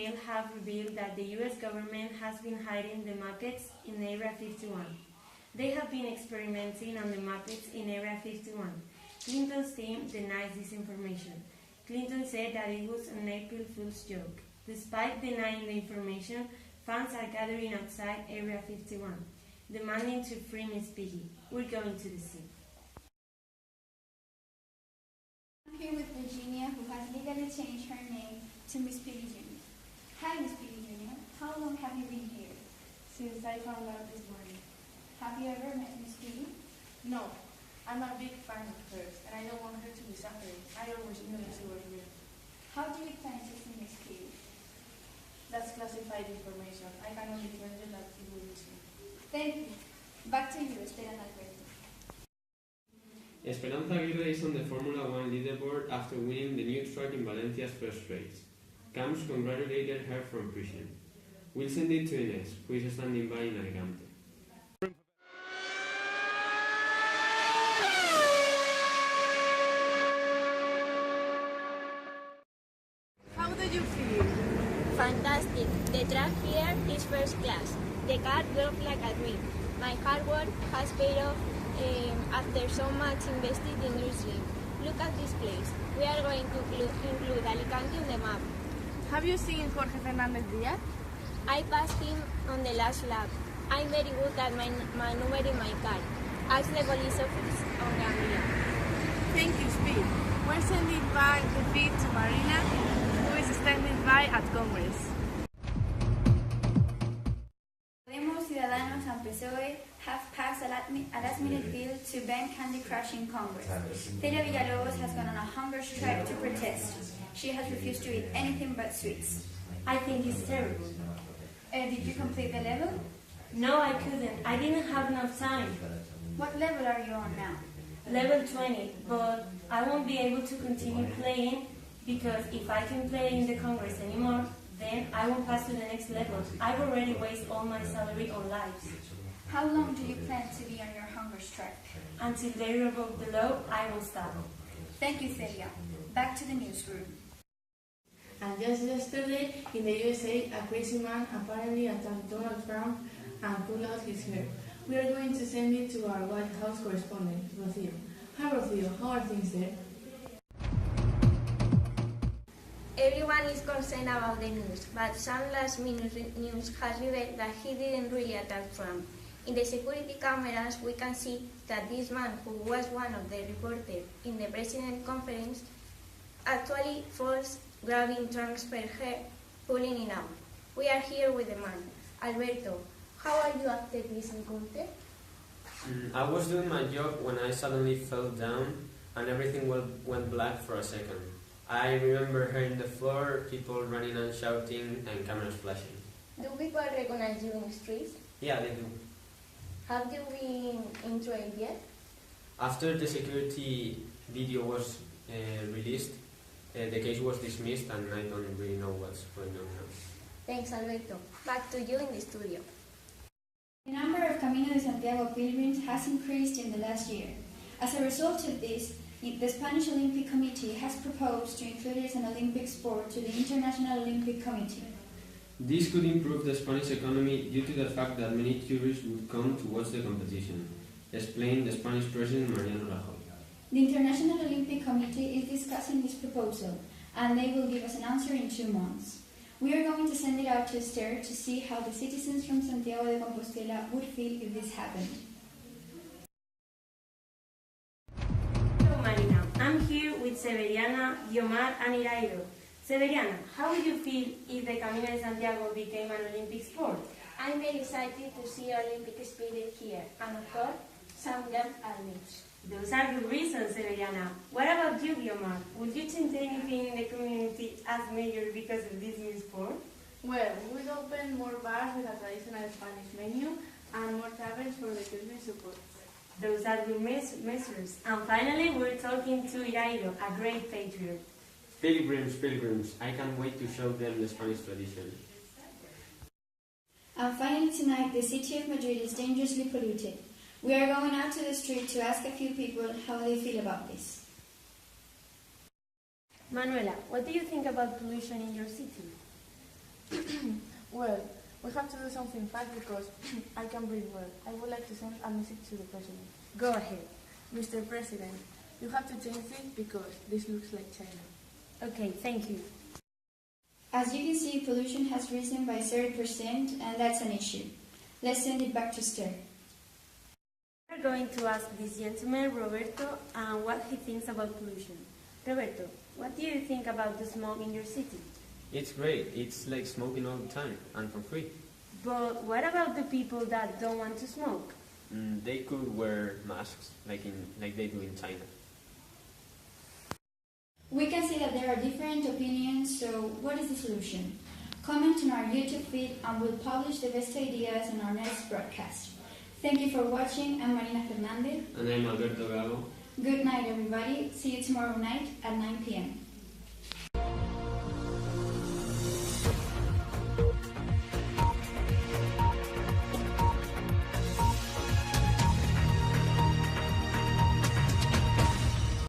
email have revealed that the US government has been hiding the maquettes in Area 51. They have been experimenting on the maquettes in Area 51. Clinton's team denies this information. Clinton said that it was an April Fool's joke. Despite denying the information, fans are gathering outside Area 51, demanding to free Miss Piggy. We're going to the scene. I'm here with Virginia, who has legally changed her name to Miss Piggy Jr. Hi, Miss Piggy Jr. How long have you been here? Since I found out this morning. Have you ever met Miss Piggy? No, I'm a big fan of hers, and I don't want her to be suffering. I always knew that she was real. How do you plan to see Miss Piggy? That's classified information. I can only tell you that it will be soon. Thank you. Back to you, Esther and Alberto. Esperanza Aguirre is on the Formula One leaderboard after winning the new track in Valencia's first race. Camps congratulated her from prison. We'll send it to Inés, who is standing by in Alicante. How do you feel? Fantastic. The track here is first class. The car drove like a dream. My hard work has paid off after so much invested in this dream. Look at this place. We are going to include Alicante on the map. Have you seen Jorge Fernandez Diaz? I passed him on the last lap. I'm very good at maneuvering my car. Ask the police office on Gambia. Thank you, Speed. We're sending back the feed to Marina, who is standing by at Congress. Podemos, Ciudadanos, and PSOE have passed a last-minute bill to ban Candy Crush in Congress. Celia Villalobos has gone on a hunger strike to protest. She has refused to eat anything but sweets. I think it's terrible. Did you complete the level? No, I couldn't. I didn't have enough time. What level are you on now? Level 20, but I won't be able to continue playing because if I can play in the Congress anymore, then I won't pass to the next level. I've already wasted all my salary on lives. How long do you plan to be on your hunger strike? Until they revoke the law, I will stop. Thank you, Celia. Back to the newsroom. And just yesterday, in the USA, a crazy man apparently attacked Donald Trump and pulled out his hair. We are going to send it to our White House correspondent, Rocío. Hi, Rocío. How are things there? Everyone is concerned about the news, but some last-minute news has revealed that he didn't really attack Trump. In the security cameras, we can see that this man, who was one of the reporters in the president's conference, actually falls grabbing Trump's hair, pulling it out. We are here with the man. Alberto, how are you after this encounter? I was doing my job when I suddenly fell down and everything went black for a second. I remember hearing the floor, people running and shouting, and cameras flashing. Do people recognize you in the streets? Yeah, they do. Have you been in trial yet? After the security video was released, the case was dismissed and I don't really know what's going on now. Thanks, Alberto. Back to you in the studio. The number of Camino de Santiago pilgrims has increased in the last year. As a result of this, the Spanish Olympic Committee has proposed to include it as an Olympic sport to the International Olympic Committee. This could improve the Spanish economy due to the fact that many tourists would come to watch the competition, explained the Spanish President Mariano Rajoy. The International Olympic Committee is discussing this proposal, and they will give us an answer in 2 months. We are going to send it out to Esther to see how the citizens from Santiago de Compostela would feel if this happened. Hello, Marina. I'm here with Severiana, Guiomar, and Irairo. Severiana, how would you feel if the Camino de Santiago became an Olympic sport? I'm very excited to see Olympic spirit here, and of course, some young athletes. Those are good reasons, Severiana. What about you, Guiomar? Would you change anything in the community as mayor because of this new sport? Well, we will open more bars with a traditional Spanish menu and more taverns for the children support. Those are good measures. And finally, we're talking to Irairo, a great patriot. Pilgrims, I can't wait to show them the Spanish tradition. And finally tonight, the city of Madrid is dangerously polluted. We are going out to the street to ask a few people how they feel about this. Manuela, what do you think about pollution in your city? Well, we have to do something fast because I can breathe well. I would like to send a message to the President. Go ahead. Mr. President, you have to change this because this looks like China. Okay, thank you. As you can see, pollution has risen by 30%, and that's an issue. Let's send it back to Esther. We are going to ask this gentleman, Roberto, what he thinks about pollution. Roberto, what do you think about the smoke in your city? It's great. It's like smoking all the time and for free. But what about the people that don't want to smoke? They could wear masks like they do in China. We can see that there are different opinions, so what is the solution? Comment on our YouTube feed and we'll publish the best ideas in our next broadcast. Thank you for watching. I'm Marina Fernandez. And I'm Alberto Gago. Good night, everybody. See you tomorrow night at 9 p.m.